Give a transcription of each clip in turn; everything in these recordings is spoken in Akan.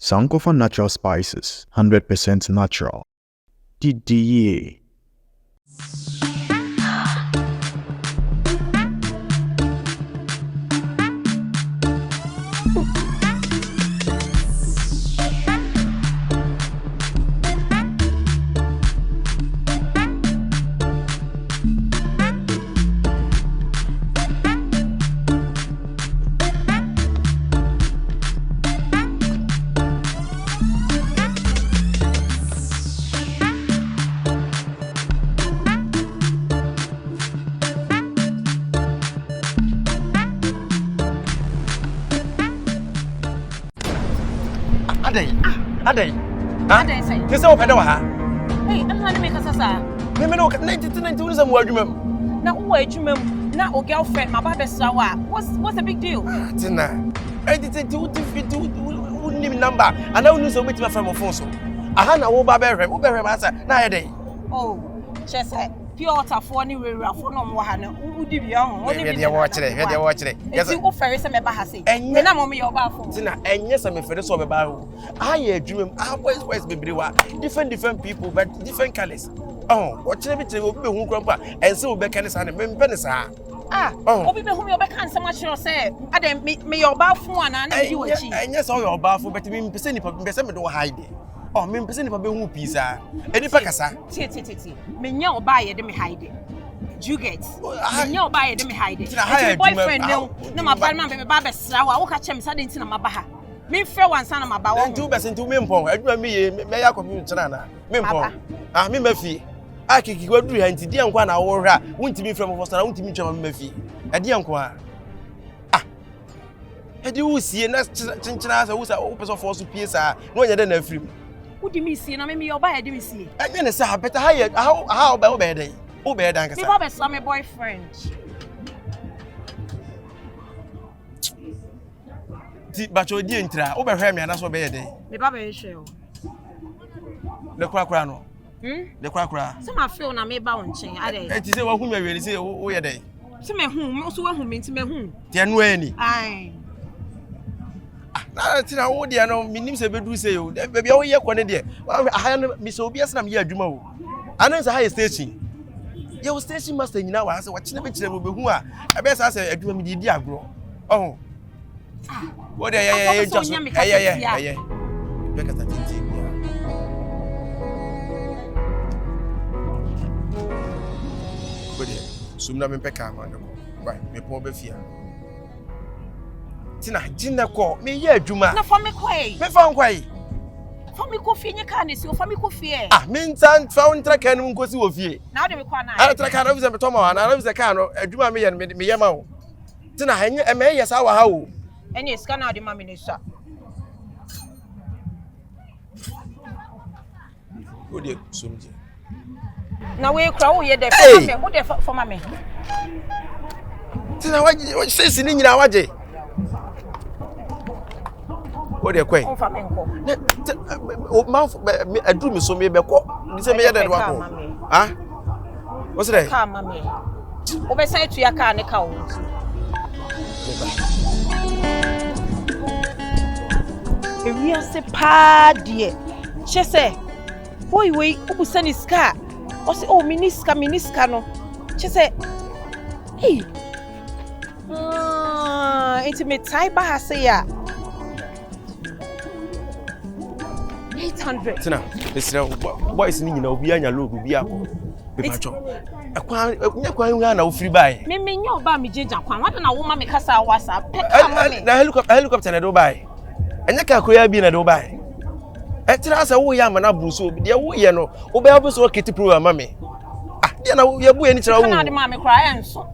Sankofa natural spices, 100% natural. DDA. Adey. Say. This open door ha. Hey, I'm trying to make us a. Me no 1992 some word remember. Now who are you now or girlfriend my baby sawa. What's the big deal? Tina. 1992 wouldn't even number. And I wouldn't so much my friend phone so. Aha na wo ba be hwem asa na ye dey. Oh, she say pure water for ni rewura for no mo ha na udi bia ho. We dey watch it. Yes. You offer say me ba ha say. Me na mo me your ba for. Tina, enye say me fere so be ba ho. Aye adwumem, boys bebre different people but different colors. Oh, what chire bi obi be hu krampa. Ense obi ka ne sa ne me mpe ne sa. Obi be hu me obi kan say ma chiro say adem me your ba fo ana na di wachi. Enye say your ba fo but me mpese nipa mpese me do hide. Oh, me mpese nipa be hu pizza. Enipa kasa. Tie. Me nya oba ye de me hide. Do you get? Me nya oba ye de me hide. It's boyfriend no. Na ma ba man be ba be sra wa wo ka chem sa de ntina ma ba ha. Me frɛ wansa na ma ba wo. Ntu be sentu me mpon. Adwuma me ye me ya kopi ntina na. Me mpon. Me mafie. Akiki kwaduru ha nti dia nkwa na wo hra. Wontimi frɛ mo fosta na wontimi ntwa ma mafie. Dia nkwa. Edi wo sie na chinchina asa wo sa wo person force pie sa. No nya de na afrim. Udi mi sie na me your ba ye de mi sie. Enye ne sa better how be dey. Wo be dey nkasa. Me ba be so my boyfriend. Ti bacho di entra, wo be hwe me na so be ye dey. Me ba be hwe o. Le kura no. Le kura. Se ma feel na me ba won chen ade. Ti se wo hu me we se wo ye dey. Se me hu, so wo hu me ti me hu. Ti anu ani. Ai. Na tina wo de no minim se bedu se yo. Bebia wo ye kone de. Aha no mi se obi ase na me ye adwuma wo. Anan se high station. Ye wo station master nyina wa se wa kine be kire mo be hu a. Ebe sa se adwuma mi di agro. Oh. What yeah, just yeah. Because I didn't take me. But sumna me peka man. Why? Me pon be fia. Tina ko me ye adwuma. Na fa me kwai. Me fa kwai. Fa me ko fie nye ka ne si o fa me ko fie. Me ntan fa untra kan mu nkosi wo fie. Na o de me kwa na. Tra kan officer me to ma na officer kan no adwuma me ye me ye ma wo. Tina hanye me ye sa wa ha wo. Any scan out the mammy nessa. Go there, something. Now we crow ye there for mammy. Tina, what says in your waje? Go there, quay. Mouth, a dream so maybe a call. This is me. Ah, what's that? Come, mammy. Oversight to your car and account. We are se pa die. She say, "Boy, we ubu send his car." O say, "Oh, miniska no." She say, "Hey, it's me tie ba say ya." 800. Tina, listen, boys ni nyina obi anya logo bi akọ. Be pacho. Akwa na wo free buy. Me nya oba me jeja kwan. Wada na wo ma me kasa WhatsApp. Peka ma me. Na helicopter na do buy. Anya ka koya bi na do buy. Tira asa wo ya ma na bruso obi de wo ye no. Wo be obi so kiti program ma me. De na ye bu eni tira wo. Na de ma me kra enso.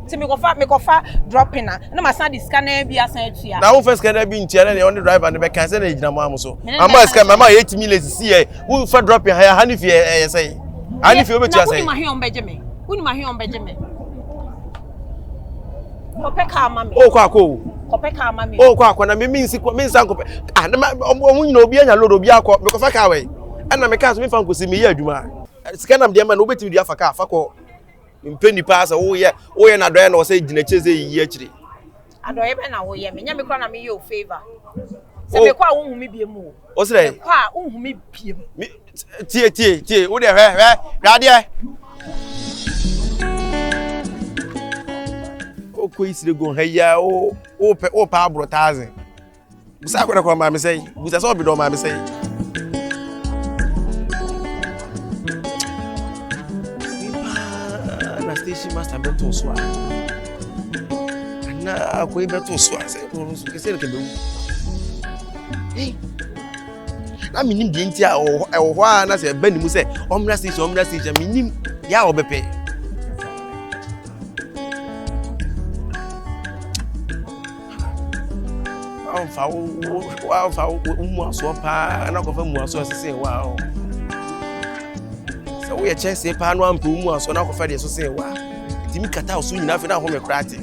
Ti me go fa dropping na ma san di scanner bi asan atua. Na wo first scanner bi ntia na on the driver na be kan say na ejina mo amuso. Ama scan mama 8 million si here. Wo fa dropping ha hani fi say. Hani fi obetua say. Uni ma he on beje me. Kopeka ama me. O kwa ko. Kopeka ama me. O kwa na me minsi kope. Na omu nyina obi anya lodo obi akọ me ko fa ka we. Na me ka so me fa nkosi me ye adwuma. Scanner am de ma na obetimi di afa ka fa ko. Mpeni pass wo ye na doye na wo say gina cheze yi akiri. Adoye be na wo ye me nya me kra na me ye o favor. Se me kwa wo hu me bie mu. O se kwa wo hu me bie mu. Tie, wo de hwe, rade. O ko isire go haya o pa abro 1000. Busa ko na ko ma me sei. Busa so bi do ma me sei. Na station master beto so a. Na ko beto so a se ko so ke se ke be. Na minim de ntia o ho a na se ba ni mu se omra station minim ya obepe. Fa mu aso pa na ko fa mu aso se wa o so we chese pa no ampo mu aso na ko fa de so se wa timi kata so nyina fe na ho me krate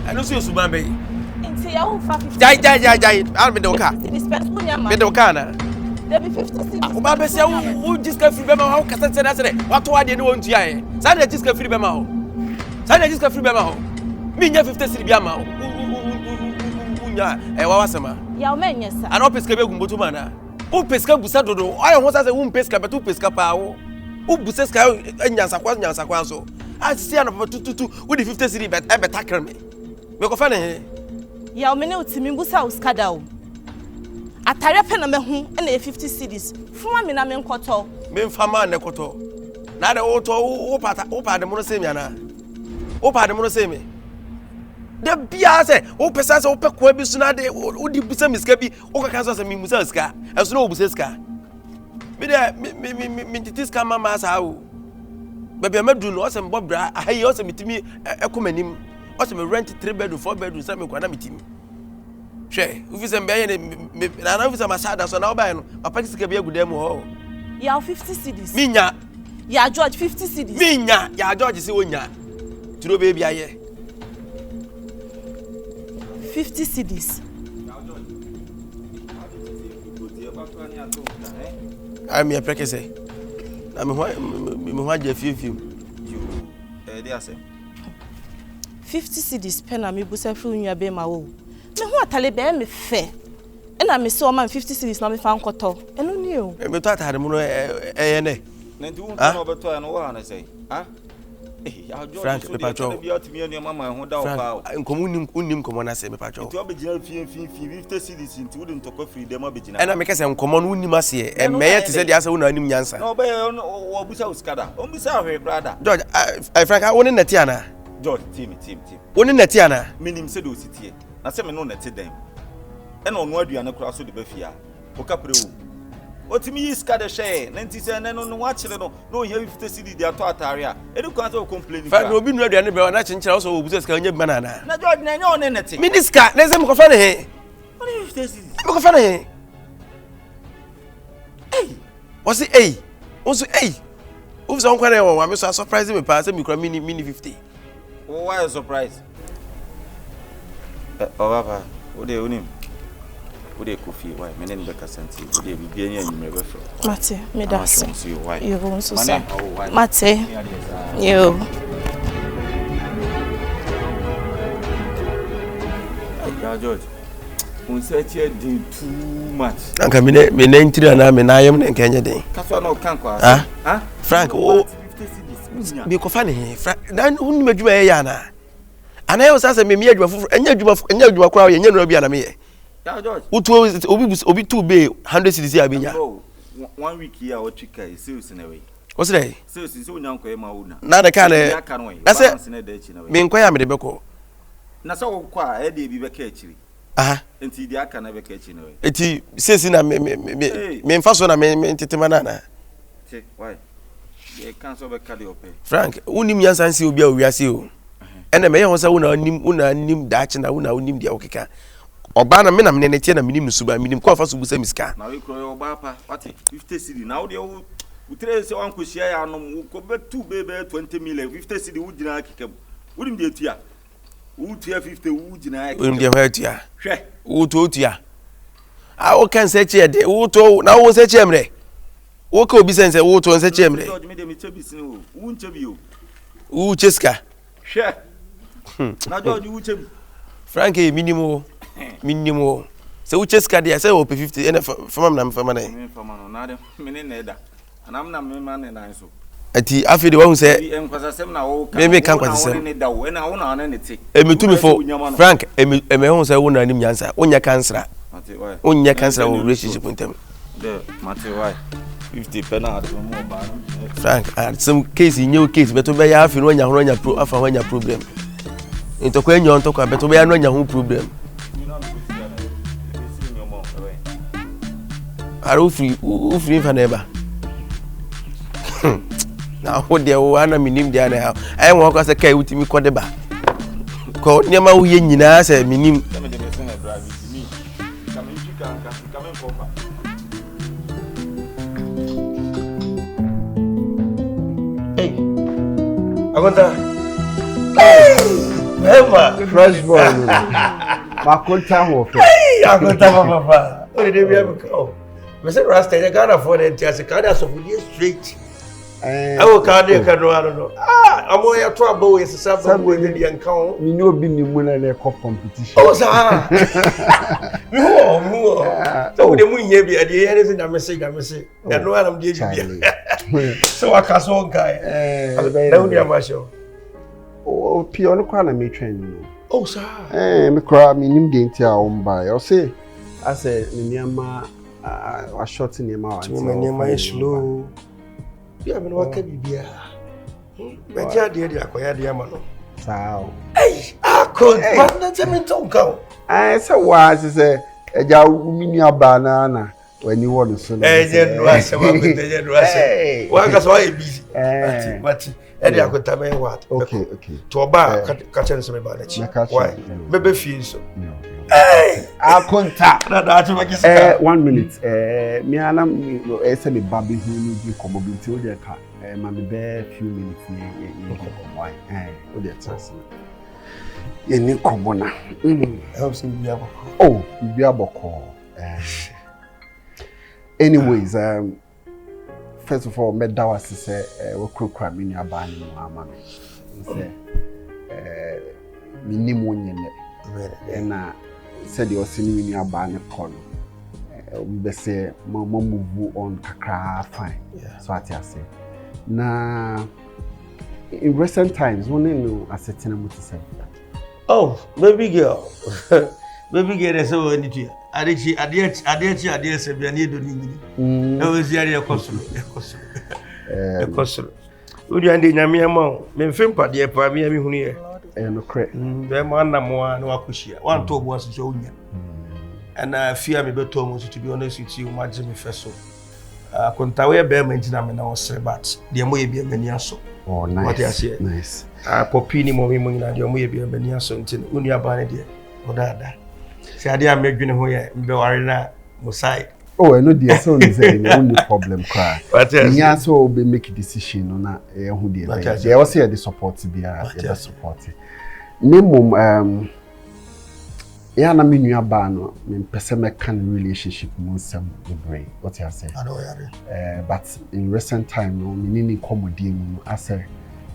eno so suban be Nti ya wo fa 50. Jai al me de oka me de oka na There be 50 o ba be se wo jiska free be ma wo kasa se na se wato ade ne won tua ye sa na jiska free be ma ho mi nya 50 cedi bia ma ho nya wa wasema ya o menye sa ana peska be gumboto mana o peska busa dodo ayo ho sa se wo peska beto peska pa wo busa ska nyansa kwa so a si ana papa tututu wo di 50 cedi bet e betakra me ko fa ne ya o mene utimi busa o skada o atare pe na me hu na 50 cedis fuma me na me nkoto me mfama na koto na de o to o pa de mo se mi ana o pa de mo se mi de bia se o pesa se o pe ko bi su na de o di busa miska bi o ka so se mi musa ska eso na o busa ska me de me titiska mama sa o bebe madu no o se mbo bra ahayi o se mitimi ekomanim o se me rent 3 bedroom 4 bedroom se me kwa na mitimi hwe ufise mbe ye na na ufise masada so na oba no papa tisika bi agudam ho ya 50 cedis minya ya George 50 cedis minya ya George se wonya turo be bia ye 50 cedis ami aprekese na me ho aje fiefiem dey asem 50 cedis pena me busa fru nwa be ma wo me ho atale be me fe na me se o man 50 cedis na me fa nkoto eno ni o me to atade mu no eye ne na nti won no beto ya no wa na sei ha Frank me pacho bi otimi enu mama ho da o pa nkomunim komo na se me pacho nti obegina fie 50 cedis nti wodi ntoko free dem obegina ena me kese nkomo no unim ase e meye te se dia se wona anim nyansa no be wo busa uskada o busa hwe brother George Frank woni neti ana George team woni neti ana minim se do sitie na se me no neti dem ena ono aduane kura so de ba fia o kapre o otimi yiska de hye na nti se no wa kire no no hia 50 cedi de ato atare a edi kwan se o complain Frank obi nu aduane be na chenchira so obusa ska nya bana na George na nya one neti miniska na se me ko fa ne he oni 50 cedi me ko fa ne he wasi osu ufisa on kware won wa me so surprise me pa se me kura mini 50 why a surprise papa ode onim ode kofi why me ne beka senti ode bibia nya nyimre be fro mate me da se yo won so sa mate yo George un search din too much anka me na ntira na me na ayem ne nkanye den kaso na o kan kwa ha Frank o bi ko fa ne he Frank dan hu ni adwuma ye ya na ana yo sasa me adwuma fufuru enya adwuma kura ye nya no bia na me ye ya George obi two be 100 cedis ya benya 1 week here o chika sales na we what's that sales so nyanko e ma una na da ka na say me nkoya me de beko na so kwa e de bi beka akiri aha enti di aka na beka akiri na we enti sesi na me mfa so na me tetema na check why ye kan so beka de ope Frank unim yansan si obi a owiase o ene me ye ho sa una nim daachi na una unim dia okeka oba na me na me ne tie na minim suba minim ko afa so busa miska na we kro oba pa what 50 cedi na wo de wo utre se wan ko hia ya no ko betu bebe 20 million 50 cedi wo gina akeka wonim de tua wo tua 50 wo gina akeka wonim de ho tua hwe wo to tua a o kan se che de wo to na wo se che mre Wo ka obi sense wo to nse chemre. George me dey me chebi sinu wo nchebi o. Wo cheska. Hwe. Na George wo chebi. Frankie minimum. Se wo cheska dia se wo pe 50 ene fama na fama na. Me fama no na de me ne na eda. Anam na me ma ne na so. Ati afi de wo se enkwasasem na wo ka. Me kan kwasasem. Ne da wo na wo na ne te. Emitumi fo Frank eme ho se wo na nim nyansa. Onya kansra. Mate why? Onya kansra wo relationship ntem. De mate why? 50 pena ado mo ba. Frank, some case in your case beto be ya afi no nya ho nya pro afa ho nya problem. Ntokwa enyo ntokwa beto be ya no nya ho problem. Are free fa neba. Na ho de wo ana minim de ana ai won kwa se kai utimi ko de ba. Ko nyama wo ye nyina se minim. Hey. Agonta. Eva, fresh boy. Makonta Ahuofe. Agonta papa. O de be am. Me say Rasta you Ghana for the entire Canada so we straight. I will card you can no. Amo ya to abo we sesa bo we dey nkan. Me no bi ni mu na na competition. Oh sa. Mu. So we dey mu nya bi ade here say na me say. Ya no am dey bi. So akaso on guy. Na uni amasho. O pio no kwa na me twen no. Oh sa. Me kra me nim de ntia o mba. O say ase ni niama a short niama wa. Niama is slow. Yeah, me no waka bibia. Me ja de akoya de ama no. Sao. Hey, akon. What na tell me tonka. Say wa say eja mini aba na wani won so no. Je no ase wa ko je no ase. Wa ka so wa busy. But e akota me what. Okay. To oba ka chen so me ba na chi. Why? Me be feel so. Hey, akonta. Na atu makisika. 1 minute. Me ana say me baby hu ni bi komo bi ti o je ka. Ma me be few minutes ni komo. O de chance. Ye ni komo na. Helps in bi aboko. Oh, bi aboko. Anyways, first of all, me da was say we kura me ni aba ni mu ama me. Say me ni mo nyene. Na said you see me in aba ne kono. We say mama move on kakra fine. So what I say. Na in recent times, one no assetting mo to say. Oh, baby girl. Baby girl is so anything. Adechi say be ani do ni. E we see ade ekosoro. Ekosoro. Odi ande nyame ama me mfempa de pa me hunu ye. No cre. Be mo anamo na wakohia. Wan to bo so onya. And fear me beto mo to be honest with you, ma me feso. Kontawe be ma ntina me na osre but de mo ye bi amani aso. Oh nice. What you say? Nice. Popi ni mo mi na de mo ye bi amani aso ntin unu aba ne de. Odada. Se ade amedwene ho ye mbe ware na mo side. Oh, no dear, so no problem cry. Yeah, so be make a decision on that. Who dear? They also had the support to be a support. Name yeah, na me nua ba no me pese me kan relationship mo nsem bebre. What you say? But in recent time no me ni commodity mu ase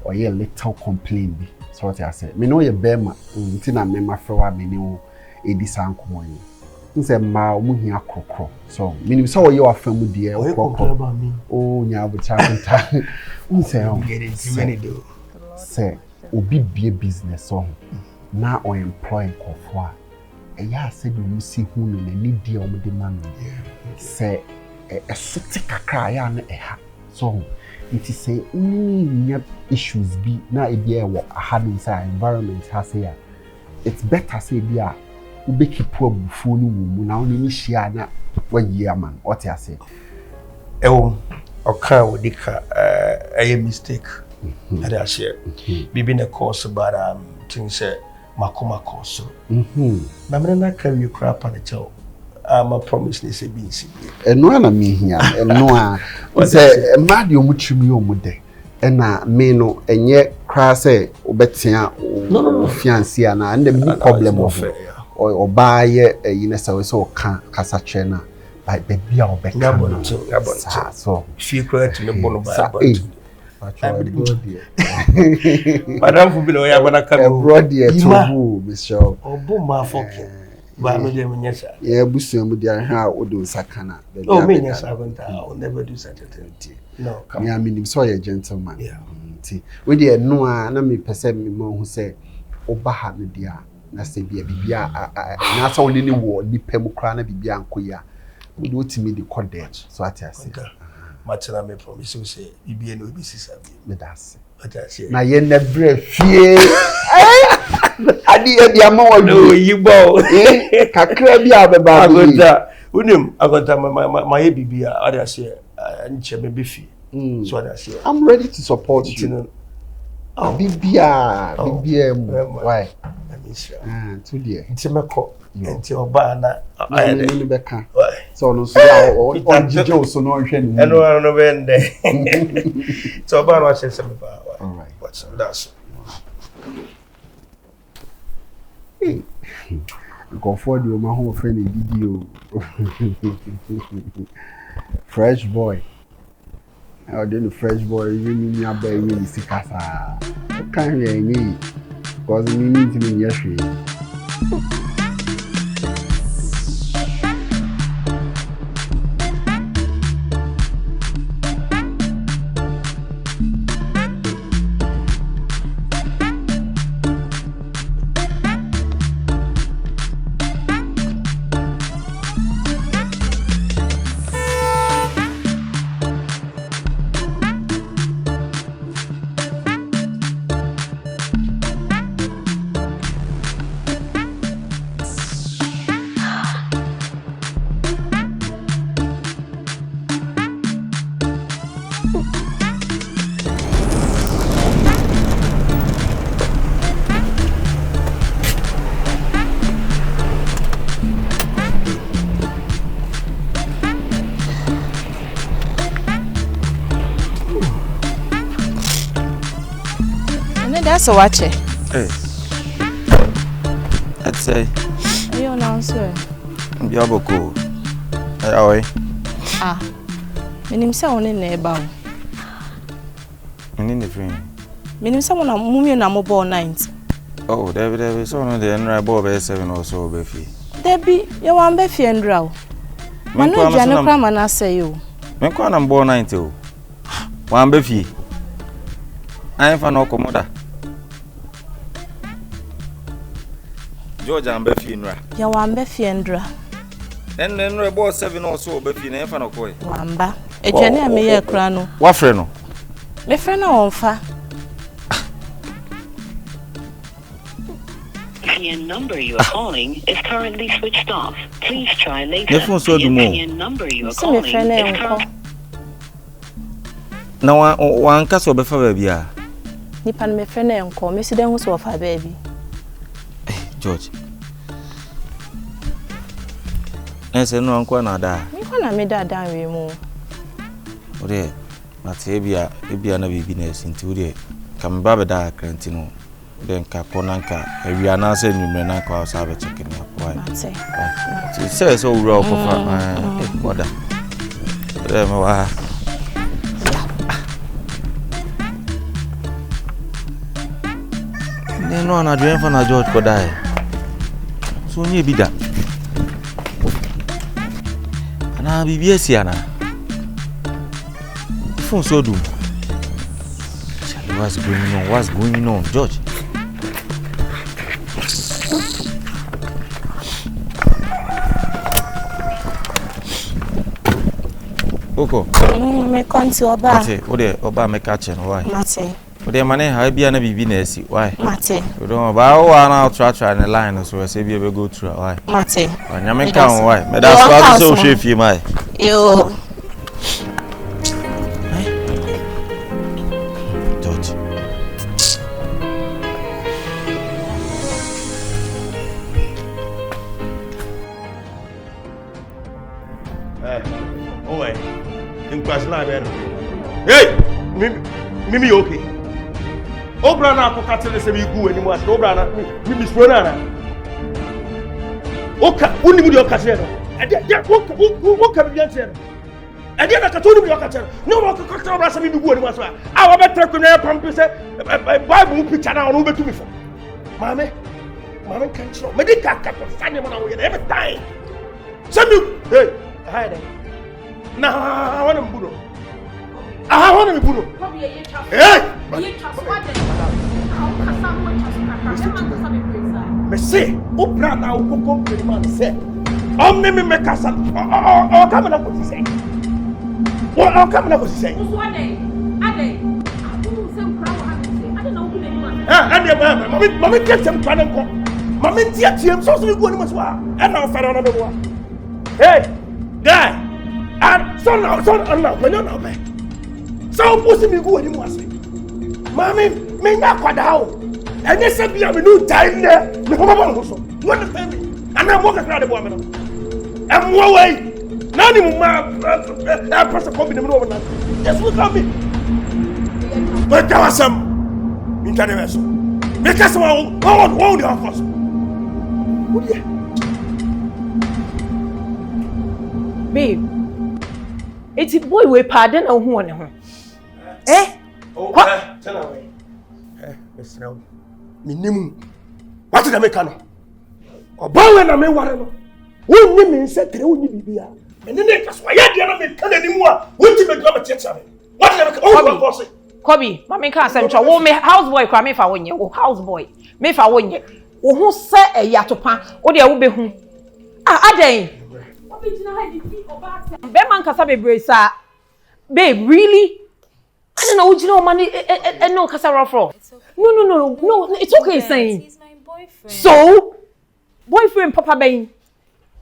or ye little complain bi. So what you say? Me no ye bema ntina me mafrewa me ni o edisa nkomo yi. Nse ma omuhia krokro. So minim so ye wa famu de krokro. Oh nya abucha kunta. Nse o get it many do. Say obi bie business so na o employ nkofo a eya se bi mu si hu no na ni die o de ma no. Say esote kakra ya na eha. So it is say nya issues bi na e be wo ahadu say environment ha say ya. It's better say be a ubeki probu phone mu na oni ni hia na wayi aman what you say oka odika a mistake that I share bibi na course but things say makoma course na me na carry crap on the chow I'm a promise ni say bi nsi eno na me hia eno a say mad yo mutwimi yo mude ena me no enye kra say obetia no fiancé na and the problem of or buy a yinesa we so can kasa chena like baby or back. So she cried to the bone by Madam for below, I'm gonna come abroad here to Michelle. Oh, boom, my fucking. Yeah, Bussium with their hair would do Sakana. Oh, me, yes, I will never do such a thing. No, come I mean, so a gentleman. Yeah, we dear no, and me perceive me more who say, Obaha, me dear, Nasa be a bibia, not only the war, the Pemocrana be Quia. We do to me the cottage, so I tell you. Much I may promise you say, you be no business. That's it. Now, you never fear. I did the amount of you bow. Cacrabia about Unim, I got my baby, I say, and Chemmy Biffy. So I say, I'm ready to support you. Oh, Bibia, why? I miss you. Too dear. It's a call. Until Bana, I had a back. So, no, so no, and no, when they so about what says some about. All right, what's that's. Go forward with my whole friend video. Fresh boy. I didn't fresh boy, you mean your baby sick as a can't hear me because we need to be yesterday. So watch it. Hey. I'd say. Are you answer? Biaboko. Hey, ah. Minim say on in neighbor. In the frame. Minim say on mummy na mobile 90. Oh, Debbie, so no the enra bob 7 or so befi. Debbie, you want befi enra. Manu jana kwa mana say you. Me kwa na mbo 90 o. Wan befi. Ai fa no komoda. George and Befi nra. Ya wambe fiendra. Then about 7 or so Befi na fa no koy. Wamba. Ejane ame ye kra no. Wa frɛ no? Me frɛ na wonfa. The number you are calling is currently switched off. Please try later. The number you are calling is currently. Na wa nka so befa ba bia. Nipa me frɛ na enko, me si den ho so fa baby. George. Ese no anko na da. Me kwa na me da we mu. Ore, mate ebia na bibi na esinti ore. Kam ba be da kranti no. Den ka konanka ewia na se numre na kwa sa be chicken na kwa. Mate. Say so wura okofa. Boda. Ore me wa. No na dream for na George ko die. So nye bi da. Ana bibi esi ana. Phone so do. What's going on? What's going on, George? Oko. Me konti oba. Mate, ode oba me catch no why? Mate. Ode mane ha bia na bibi na esi. Why? Mate. Odo ba o na try in the line so say bia be go through why? Mate. Anyame kan why? Me da so so hwe mai. Yo. George. Hey, Mimi, okay. Obrana for cattle is a big good anymore. Obrana, Mimi Swanana. Oka, only with your casino. What can be answered? I did not told you catcher. No one could control us. I mean, the word was our better pump is a Bible picture now over to me for. Mamma can't show. Medical cat of funny one every time. Send you. Hey, hide it. Now I want to Budo. I want to Budo. Hey! Messi, Upra now who come to the man say. Omni me make us come up with say. What are coming up with say? Ade. I don't know who they want. Mommy get some plan and come. Mommy get him so we go to Maswa. And now for another one. Hey, guy. And son now, when you're not back. So pussy me go anymore. Mommy, me not quite out. And they said we have a new time there. The Papa also. You understand me? And I'm walking around the woman. I'm one way. None of my person come in the middle of the night. Just look at me. But there was some intervention. Because one the house. What is babe, it's a boy we pardon or who on him. Eh? Oh, tell away. Miss Now. Minimum. What did I make? Or bow and I may want to know. One woman said, "There won't be here." And then they just why you don't make anymore. What did you make church? What did I make? Oh, Kobby, mammy can't send you. Oh, me houseboy, cry me for 1 year. Oh, houseboy, me for 1 year. Oh, who say a yatopan? Oh, there will be whom? Ah, Ade. Beman Casabe Bresa. Babe, really? I don't know what you know, money and no Casara for. No, it's okay saying. He's my boyfriend. So, boyfriend, Papa Bain.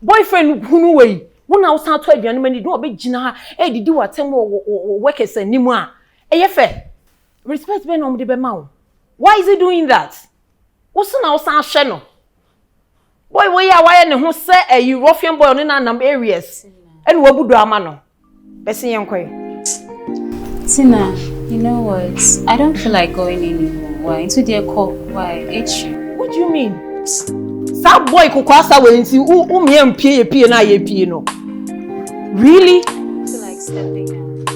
Boyfriend, who know way. One house out 12 young men did not be Gina. Eh, did do a 10 workers and Nimua. Eh, fair. Respect Ben on the Bemau. Why is he doing that? What's now San Channel? Boy, we are why and who say a European boy on in areas. And what would Amano? Bessie and Quay. Tina, you know what? I don't feel like going anymore. Why? Into their call. Why? It's you. What do you mean? That boy could cross away and see who me and P and I no. Really? I feel like stepping out.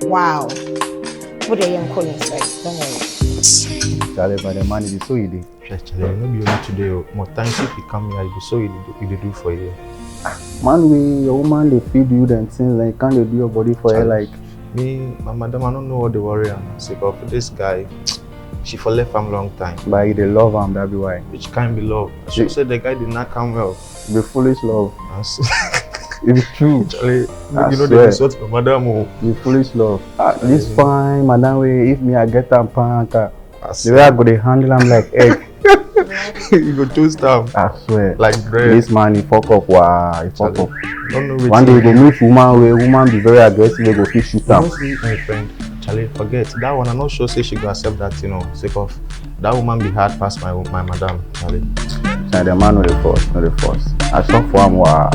Why? Wow. What are you calling say? Don't worry. Charlie, by the money is so easy. Charlie, no be only today. More times if you come here, it be so easy to do for you. Man, your woman they feed you then things like can't they do your body for her like me, my madam, I don't know what the worry am. Say, but for this guy, she for left him long time. But they love him, that be why. Which can't be love. She said the guy did not come well. The foolish love. It's true. Charlie, you know the result for madam. The foolish love. This fine, madam. Way if me I get them panka, the way I go they handle them like egg. You go toast them. I swear. Like bread. This man he fuck up. Wow, he fuck up. Don't know one day we go meet woman where woman be very aggressive. We go fit shoot them. My friend, Charlie, forget that one. I'm not sure say she go accept that, you know, sake of that woman be hard past my madam, Charlie. The man no the force. I saw for him. Wow.